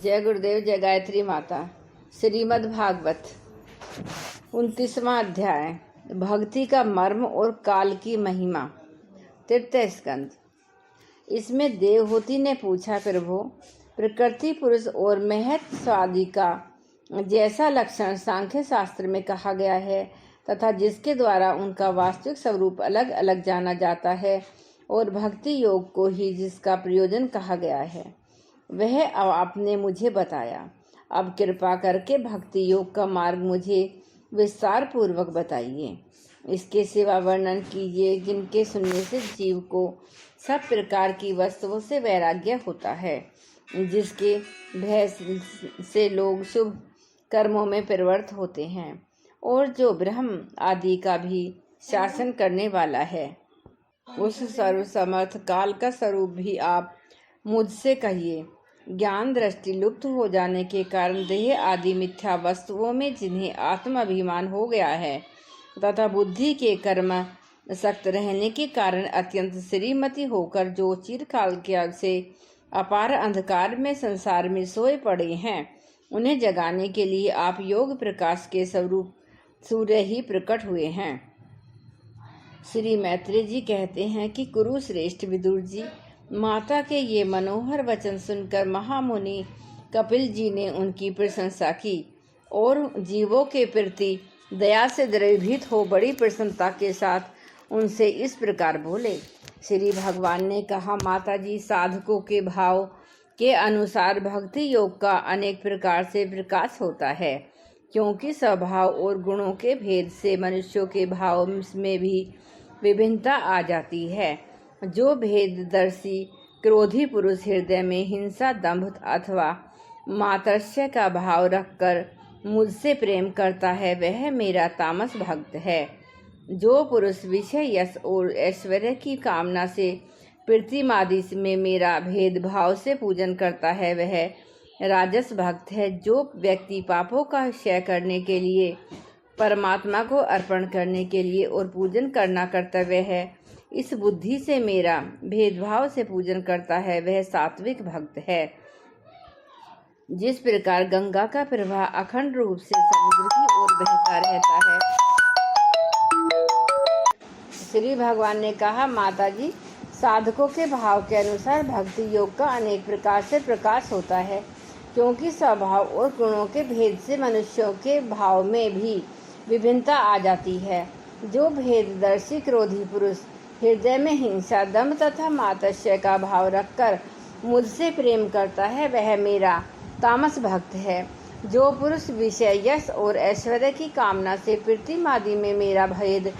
जय गुरुदेव, जय गायत्री माता। श्रीमद् भागवत 29वां अध्याय, भक्ति का मर्म और काल की महिमा। तृतीय स्कंद। इसमें देवहूति ने पूछा, प्रभु, प्रकृति पुरुष और महत्वादि का जैसा लक्षण सांख्य शास्त्र में कहा गया है तथा जिसके द्वारा उनका वास्तविक स्वरूप अलग अलग जाना जाता है, और भक्ति योग को ही जिसका प्रयोजन कहा गया है, वह अब आपने मुझे बताया। अब कृपा करके भक्ति योग का मार्ग मुझे विस्तार पूर्वक बताइए। इसके सिवा वर्णन कीजिए जिनके सुनने से जीव को सब प्रकार की वस्तुओं से वैराग्य होता है, जिसके भय से लोग शुभ कर्मों में प्रवृत्त होते हैं, और जो ब्रह्म आदि का भी शासन करने वाला है। उस सर्वसमर्थ काल का स्वरूप भी आप मुझसे कहिए। ज्ञान दृष्टि लुप्त हो जाने के कारण देह आदि मिथ्या वस्तुओं में जिन्हें आत्म अभिमान हो गया है तथा बुद्धि के कर्म सख्त रहने के कारण अत्यंत श्रीमती होकर जो चिरकाल के से अपार अंधकार में संसार में सोए पड़े हैं, उन्हें जगाने के लिए आप योग प्रकाश के स्वरूप सूर्य ही प्रकट हुए हैं। श्री मैत्रेय जी कहते हैं कि कुरु श्रेष्ठ विदुर जी, माता के ये मनोहर वचन सुनकर महामुनि कपिल जी ने उनकी प्रशंसा की और जीवों के प्रति दया से द्रवीभूत हो बड़ी प्रसन्नता के साथ उनसे इस प्रकार बोले। श्री भगवान ने कहा, माता जी, साधकों के भाव के अनुसार भक्ति योग का अनेक प्रकार से विकास होता है, क्योंकि स्वभाव और गुणों के भेद से मनुष्यों के भाव में भी विभिन्नता आ जाती है। जो भेददर्शी क्रोधी पुरुष हृदय में हिंसा, दंभ अथवा मात्सर्य का भाव रखकर मुझसे प्रेम करता है, वह मेरा तामस भक्त है। जो पुरुष विषय, यश और ऐश्वर्य की कामना से पृथ्वी में मेरा भेदभाव से पूजन करता है, वह राजस भक्त है। जो व्यक्ति पापों का क्षय करने के लिए, परमात्मा को अर्पण करने के लिए और पूजन करना कर्तव्य है, इस बुद्धि से मेरा भेदभाव से पूजन करता है, वह सात्विक भक्त है। जिस प्रकार गंगा का प्रवाह अखंड रूप से समुद्र की ओर बहता रहता है। श्री भगवान ने कहा, माता जी, साधकों के भाव के अनुसार भक्ति योग का अनेक प्रकार से प्रकाश होता है, क्योंकि स्वभाव और गुणों के भेद से मनुष्यों के भाव में भी विभिन्नता आ जाती है। जो भेददर्शी क्रोधी पुरुष हृदय में हिंसा, दम्भ तथा मात्सर्य का भाव रखकर मुझसे प्रेम करता है, वह मेरा तामस भक्त है। जो पुरुष विषय, यश और ऐश्वर्य की कामना से पृथ्वी में मेरा भेद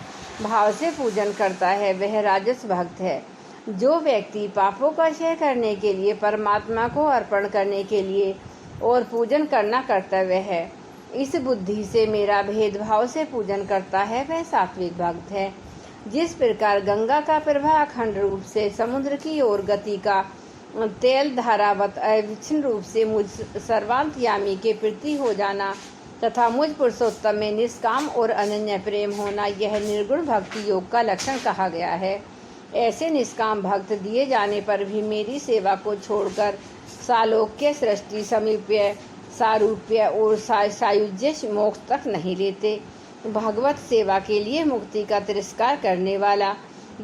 भाव से पूजन करता है, वह राजस भक्त है। जो व्यक्ति पापों का क्षय करने के लिए, परमात्मा को अर्पण करने के लिए और पूजन करना कर्तव्य है, इस बुद्धि से मेरा भेदभाव से पूजन करता है, वह सात्विक भक्त है। जिस प्रकार गंगा का प्रवाह अखंड रूप से समुद्र की ओर गति का तेल धारावत अविच्छिन्न रूप से मुझ सर्वांतयामी के प्रति हो जाना तथा मुझ पुरुषोत्तम में निष्काम और अनन्य प्रेम होना, यह निर्गुण भक्ति योग का लक्षण कहा गया है। ऐसे निष्काम भक्त दिए जाने पर भी मेरी सेवा को छोड़कर सालोक्य, सृष्टि, समीप्य, सारूप्य और सायुज्य मोक्ष तक नहीं लेते। भगवत सेवा के लिए मुक्ति का तिरस्कार करने वाला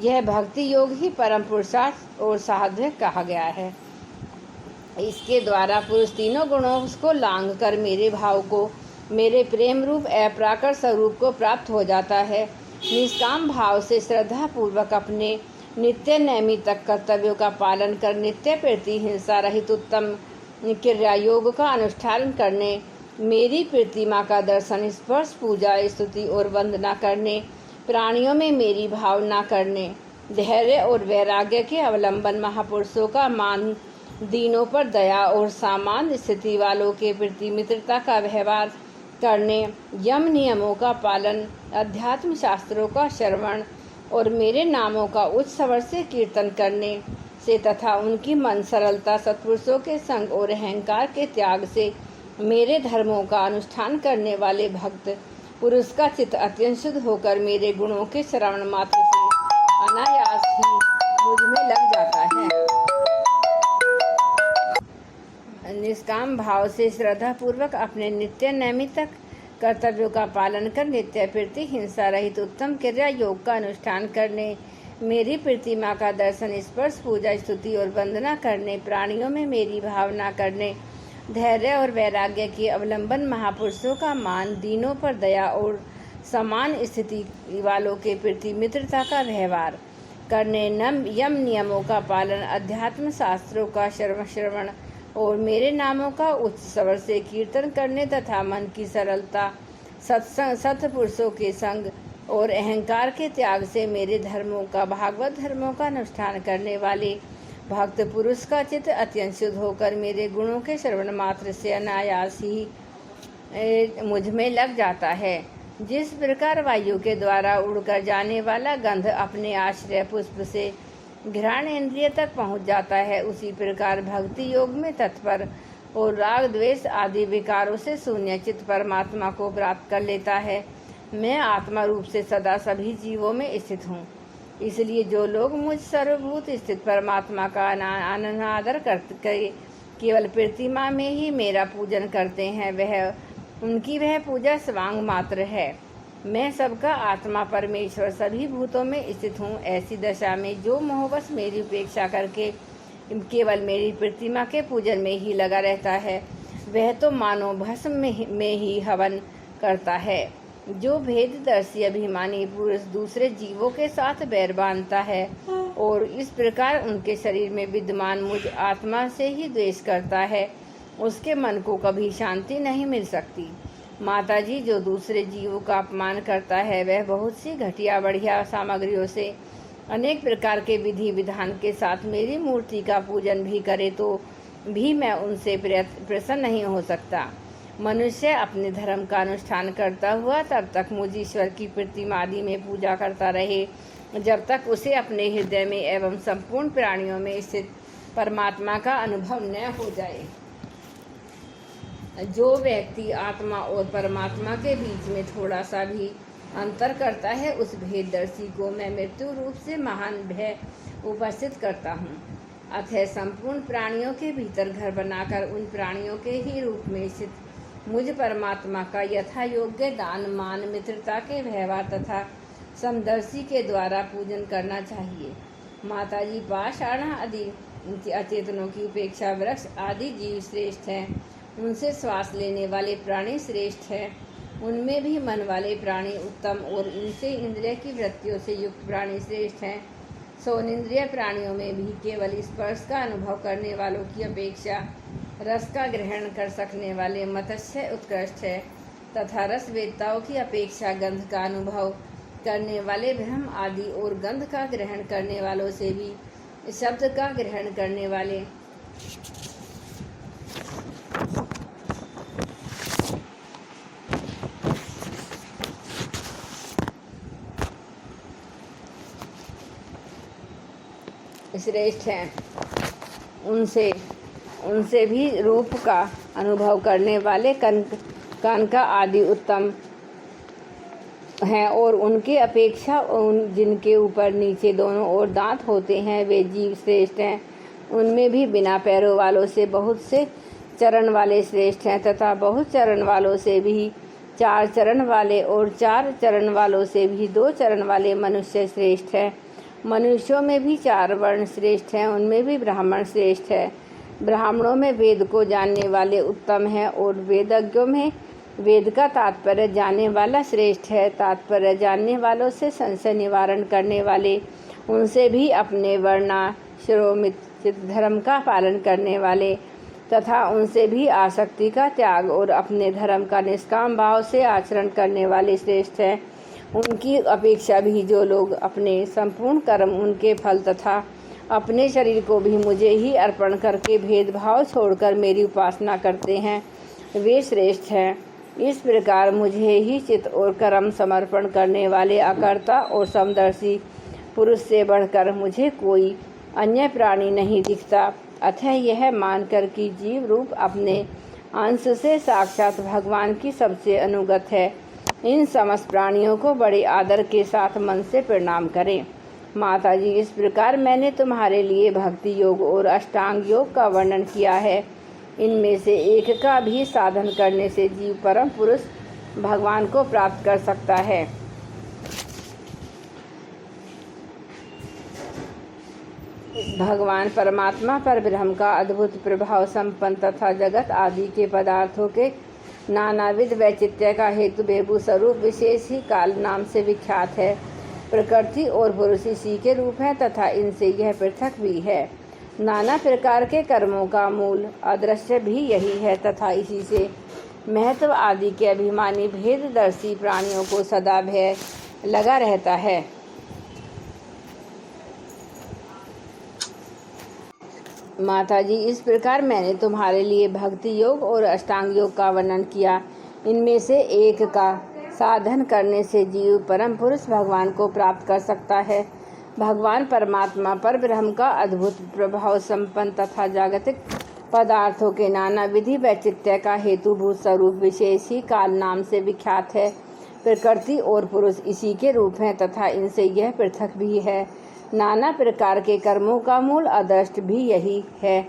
यह भक्ति योग ही परम पुरुषार्थ और साधक कहा गया है। इसके द्वारा पुरुष तीनों गुणों को लांघ कर मेरे भाव को, मेरे प्रेम रूप अप्राकृत स्वरूप को प्राप्त हो जाता है। निष्काम भाव से श्रद्धा पूर्वक अपने नित्य नैमित्तिक कर्तव्यों का पालन कर नित्य प्रति हिंसा रहित उत्तम क्रिया योग का अनुष्ठान करने, मेरी प्रतिमा का दर्शन, स्पर्श, पूजा, स्तुति और वंदना करने, प्राणियों में मेरी भावना करने, धैर्य और वैराग्य के अवलंबन, महापुरुषों का मान, दीनों पर दया और सामान्य स्थिति वालों के प्रति मित्रता का व्यवहार करने, यम नियमों का पालन, अध्यात्म शास्त्रों का श्रवण और मेरे नामों का उच्च स्वर से कीर्तन करने से तथा उनकी मन सरलता, सत्पुरुषों के संग और अहंकार के त्याग से मेरे धर्मों का अनुष्ठान करने वाले भक्त पुरुष का चित्त अत्यंत शुद्ध होकर मेरे गुणों के श्रवण मात्र से अनायास ही मुझ में लग जाता है। निष्काम भाव से श्रद्धा पूर्वक अपने नित्य नैमित्तिक कर्तव्यों का पालन कर नित्य प्रीति हिंसा रहित उत्तम क्रिया योग का अनुष्ठान करने, मेरी प्रतिमा का दर्शन स्पर्श पूजा स्तुति और वंदना करने, प्राणियों में मेरी भावना करने, धैर्य और वैराग्य के अवलंबन, महापुरुषों का मान, दीनों पर दया और समान स्थिति वालों के प्रति मित्रता का व्यवहार करने, यम नियमों का पालन, अध्यात्म शास्त्रों का श्रवण और मेरे नामों का उच्च स्वर से कीर्तन करने तथा मन की सरलता, सत्संग, सत्पुरुषों के संग और अहंकार के त्याग से मेरे धर्मों का, भागवत धर्मों का अनुष्ठान करने वाले भक्त पुरुष का चित्त अत्यंत शुद्ध होकर मेरे गुणों के श्रवण मात्र से अनायास ही मुझ में लग जाता है। जिस प्रकार वायु के द्वारा उड़कर जाने वाला गंध अपने आश्रय पुष्प से घ्राण इंद्रिय तक पहुंच जाता है, उसी प्रकार भक्ति योग में तत्पर और राग द्वेष आदि विकारों से शून्य चित्त परमात्मा को प्राप्त कर लेता है। मैं आत्मा रूप से सदा सभी जीवों में स्थित हूँ, इसलिए जो लोग मुझ सर्वभूत स्थित परमात्मा का अनादर करते केवल प्रतिमा में ही मेरा पूजन करते हैं, उनकी वह पूजा स्वांग मात्र है। मैं सबका आत्मा परमेश्वर सभी भूतों में स्थित हूँ। ऐसी दशा में जो मोहवश मेरी उपेक्षा करके केवल मेरी प्रतिमा के पूजन में ही लगा रहता है, वह तो मानो भस्म में ही हवन करता है। जो भेददर्शी अभिमानी पुरुष दूसरे जीवों के साथ बैर बांधता है और इस प्रकार उनके शरीर में विद्यमान मुझ आत्मा से ही द्वेष करता है, उसके मन को कभी शांति नहीं मिल सकती। माताजी, जो दूसरे जीवों का अपमान करता है, वह बहुत सी घटिया बढ़िया सामग्रियों से अनेक प्रकार के विधि विधान के साथ मेरी मूर्ति का पूजन भी करे तो भी मैं उनसे प्रसन्न नहीं हो सकता। मनुष्य अपने धर्म का अनुष्ठान करता हुआ तब तक मुझ ईश्वर की प्रतिमा आदि में पूजा करता रहे, जब तक उसे अपने हृदय में एवं संपूर्ण प्राणियों में स्थित परमात्मा का अनुभव न हो जाए। जो व्यक्ति आत्मा और परमात्मा के बीच में थोड़ा सा भी अंतर करता है, उस भेददर्शी को मैं मृत्यु रूप से महान भय उपस्थित करता हूँ। अतः संपूर्ण प्राणियों के भीतर घर बनाकर उन प्राणियों के ही रूप में स्थित मुझ परमात्मा का यथा योग्य दान, मान, मित्रता के व्यवहार तथा समदर्शी के द्वारा पूजन करना चाहिए। माताजी, पाषाण आदि अचेतनों की उपेक्षा वृक्ष आदि जीव श्रेष्ठ हैं, उनसे श्वास लेने वाले प्राणी श्रेष्ठ हैं, उनमें भी मन वाले प्राणी उत्तम और उनसे इंद्रिय की वृत्तियों से युक्त प्राणी श्रेष्ठ हैं। सोनिंद्रिय प्राणियों में भी केवल स्पर्श का अनुभव करने वालों की अपेक्षा रस का ग्रहण कर सकने वाले मत्स्य उत्कृष्ट है तथा रस वेदताओं की अपेक्षा गंध का अनुभव करने वाले ब्रह्म आदि और गंध का ग्रहण करने वालों से भी शब्द का ग्रहण करने वाले श्रेष्ठ हैं। उनसे भी रूप का अनुभव करने वाले कान का आदि उत्तम हैं और उनके अपेक्षा जिनके ऊपर नीचे दोनों ओर दांत होते हैं, वे जीव श्रेष्ठ हैं। उनमें भी बिना पैरों वालों से बहुत से चरण वाले श्रेष्ठ हैं तथा बहुत चरण वालों से भी 4 चरण वाले और 4 चरण वालों से भी 2 चरण वाले मनुष्य श्रेष्ठ हैं। मनुष्यों में भी 4 वर्ण श्रेष्ठ हैं, उनमें भी ब्राह्मण श्रेष्ठ है। ब्राह्मणों में वेद को जानने वाले उत्तम हैं और वेदज्ञों में वेद का तात्पर्य जानने वाला श्रेष्ठ है। तात्पर्य जानने वालों से संशय निवारण करने वाले, उनसे भी अपने वर्णाश्रमित धर्म का पालन करने वाले तथा उनसे भी आसक्ति का त्याग और अपने धर्म का निष्काम भाव से आचरण करने वाले श्रेष्ठ हैं। उनकी अपेक्षा भी जो लोग अपने संपूर्ण कर्म, उनके फल तथा अपने शरीर को भी मुझे ही अर्पण करके भेदभाव छोड़कर मेरी उपासना करते हैं, वे श्रेष्ठ हैं। इस प्रकार मुझे ही चित्त और कर्म समर्पण करने वाले अकर्ता और समदर्शी पुरुष से बढ़कर मुझे कोई अन्य प्राणी नहीं दिखता। अतः यह मानकर कि जीव रूप अपने अंश से साक्षात भगवान की सबसे अनुगत है, इन समस्त प्राणियों को बड़े आदर के साथ मन से प्रणाम करें। माताजी, इस प्रकार मैंने तुम्हारे लिए भक्ति योग और अष्टांग योग का वर्णन किया है। इनमें से एक का भी साधन करने से जीव परम पुरुष भगवान को प्राप्त कर सकता है। भगवान परमात्मा पर ब्रह्म का अद्भुत प्रभाव संपन्न तथा जगत आदि के पदार्थों के नानाविध वैचित्र्य का हेतु बेभू स्वरूप विशेष ही काल नाम से विख्यात है। प्रकृति और पुरुष इसी के रूप है तथा इनसे यह पृथक भी है। नाना प्रकार के कर्मों का मूल अदृश्य भी यही है तथा इसी से महत्व आदि के अभिमानी भेददर्शी प्राणियों को सदा भय लगा रहता है। माताजी, इस प्रकार मैंने तुम्हारे लिए भक्ति योग और अष्टांग योग का वर्णन किया। इनमें से एक का साधन करने से जीव परम पुरुष भगवान को प्राप्त कर सकता है। भगवान परमात्मा पर ब्रह्म का अद्भुत प्रभाव संपन्न तथा जागतिक पदार्थों के नाना विधि वैचित्र्य का हेतुभूत स्वरूप विशेष ही काल नाम से विख्यात है। प्रकृति और पुरुष इसी के रूप हैं तथा इनसे यह पृथक भी है। नाना प्रकार के कर्मों का मूल अदृष्ट भी यही है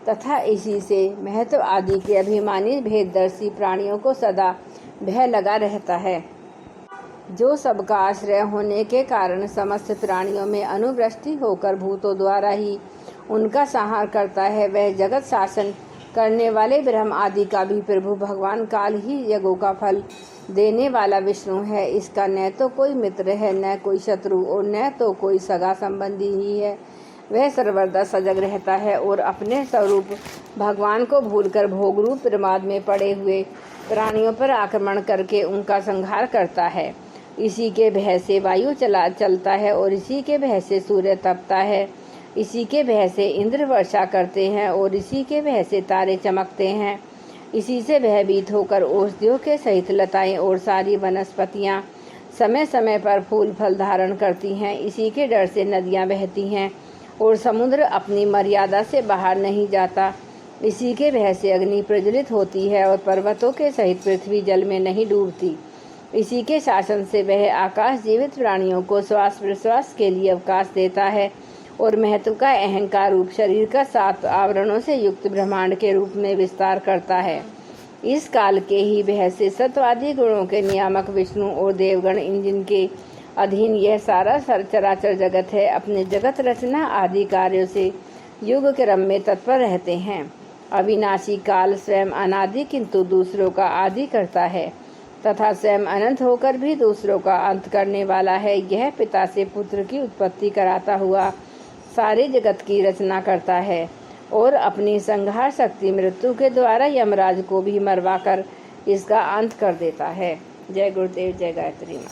तथा इसी से महत्व आदि के अभिमानी भेददर्शी प्राणियों को सदा भय लगा रहता है। जो सबका आश्रय होने के कारण समस्त प्राणियों में अनुवृष्टि होकर भूतों द्वारा ही उनका संहार करता है, वह जगत शासन करने वाले ब्रह्म आदि का भी प्रभु भगवान काल ही यज्ञों का फल देने वाला विष्णु है। इसका न तो कोई मित्र है, न कोई शत्रु और न तो कोई सगा संबंधी ही है। वह सर्वदा सजग रहता है और अपने स्वरूप भगवान को भूलकर भोग रूप प्रमाद में पड़े हुए प्राणियों पर आक्रमण करके उनका संहार करता है। इसी के भय से वायु चलता है और इसी के भय से सूर्य तपता है। इसी के भय से इंद्र वर्षा करते हैं और इसी के भय से तारे चमकते हैं। इसी से भयभीत होकर औषधियों के सहित लताएं और सारी वनस्पतियां समय समय पर फूल फल धारण करती हैं। इसी के डर से नदियां बहती हैं और समुद्र अपनी मर्यादा से बाहर नहीं जाता। इसी के भय से अग्नि प्रज्वलित होती है और पर्वतों के सहित पृथ्वी जल में नहीं डूबती। इसी के शासन से वह आकाश जीवित प्राणियों को श्वास प्रश्वास के लिए अवकाश देता है और महत्व का अहंकार रूप शरीर का 7 आवरणों से युक्त ब्रह्मांड के रूप में विस्तार करता है। इस काल के ही भय से सत्वादी गुणों के नियामक विष्णु और देवगण जिनके अधीन यह सारा चराचर जगत है, अपने जगत रचना आदि कार्यों से युग क्रम में तत्पर रहते हैं। अविनाशी काल स्वयं अनादि किंतु दूसरों का आदि करता है तथा स्वयं अनंत होकर भी दूसरों का अंत करने वाला है। यह पिता से पुत्र की उत्पत्ति कराता हुआ सारे जगत की रचना करता है और अपनी संहार शक्ति मृत्यु के द्वारा यमराज को भी मरवाकर इसका अंत कर देता है। जय गुरुदेव, जय गायत्री माँ।